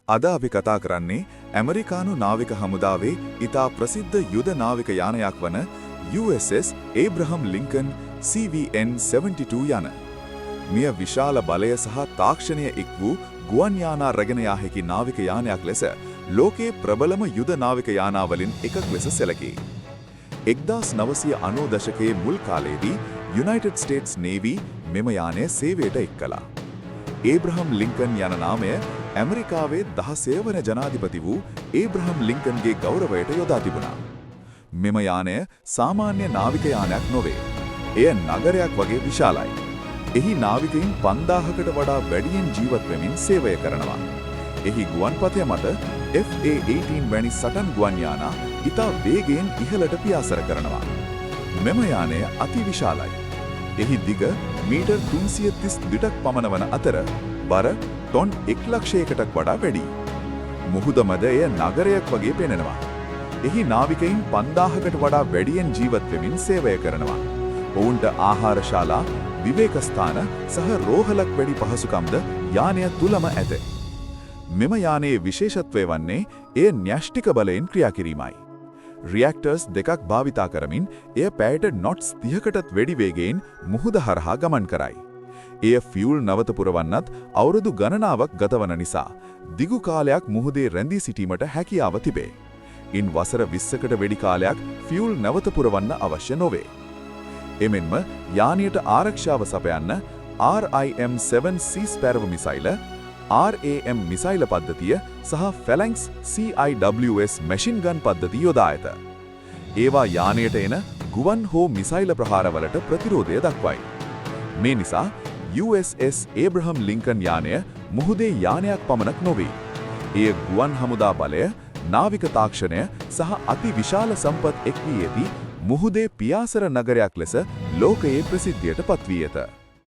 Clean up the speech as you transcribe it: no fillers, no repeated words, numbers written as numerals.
අද අපි කතා කරන්නේ ඇමරිකානු නාවික හමුදාවේ ඉතා ප්‍රසිද්ධ යුද නාවික යානයක් වන USS ඒබ්‍රහම් ලින්කන් CVN-72 යන. මෙය විශාල බලය සහ තාක්ෂණය එක් වූ ගුවන් යානා රැගෙන යා හැකි නාවික යානයක් ලෙස ලෝකයේ ප්‍රබලම යුද නාවික යානාවලින් එකක් ලෙස සැලකේ. 1990 දශකයේ මුල් කාලයේදී යුනයිටඩ් ස්ටේට්ස් නේවි මෙම යානය සේවයට එක් කළා. ඒබ්‍රහම් ලින්කන් යන නාමය ඇමරිකාවේ 16 වන ජනාධිපති වූ ඒබ්‍රහම් ලින්කන්ගේ ගෞරවයට යොදා තිබුණා. මෙම යානය සාමාන්‍ය නාවික යානයක් නොවේ. එය නගරයක් වගේ විශාලයි. එහි නාවිකයින් 5000කට වඩා වැඩියෙන් ජීවත් වෙමින් සේවය කරනවා. එහි ගුවන්පථය මත FA-18 වැනි සටන් ගුවන් යානා ඉතා වේගයෙන් ඉහළට පියාසර කරනවා. මෙම යානය අති විශාලයි. එහි දිග මීටර් 332ක් පමණ වන අතර බර ටොන් 1,00,000කටත් වඩා වැඩි. මුහුද මැද එය නගරයක් වගේ පෙනෙනවා. එහි නාවිකයින් 5000කට වඩා වැඩියෙන් ජීවත් වෙමින් සේවය කරනවා. ඔවුන්ට ආහාරශාලා, විවේක ස්ථාන සහ රෝහලක් වැඩි පහසුකම්ද යානය තුලම ඇත. මෙම යානයේ විශේෂත්වය වන්නේ එය න්‍යෂ්ටික බලයෙන් ක්‍රියා කිරීමයි. රියැක්ටර්ස් දෙකක් භාවිතා කරමින් එය පැයට නොට්ස් 30කටත් වැඩි වේගයෙන් මුහුද හරහා ගමන් කරයි. එය ෆියුල් නවත පුරවන්නත් අවුරුදු ගණනාවක් ගතවන නිසා දිගු කාලයක් මුහුදේ රැඳී සිටීමට හැකියාව තිබේ. ඉන් වසර 20කට වැඩි කාලයක් ෆියුල් නවත පුරවන්න අවශ්‍ය නොවේ. එමෙන්ම යානයට ආරක්ෂාව සපයන්න RIM-7 Sea Sparrow මිසයිල, RAM මිසයිල පද්ධතිය සහ ෆැලැන්ක්ස් CIWS මැෂින් ගන් පද්ධතිය යොදා ඇත. ඒවා යානයට එන ගුවන් හෝ මිසයිල ප්‍රහාරවලට ප්‍රතිරෝධය දක්වයි. මේ නිසා USS ඒබ්‍රහම් ලින්කන් යානය මුහුදේ යානයක් පමණක් නොවේ. එය ගුවන් හමුදා බලය, නාවික තාක්ෂණය සහ අති විශාල සම්පත් එක් වී ඇති මුහුදේ පියාසර නගරයක් ලෙස ලෝකයේ ප්‍රසිද්ධියට පත්වී ඇත.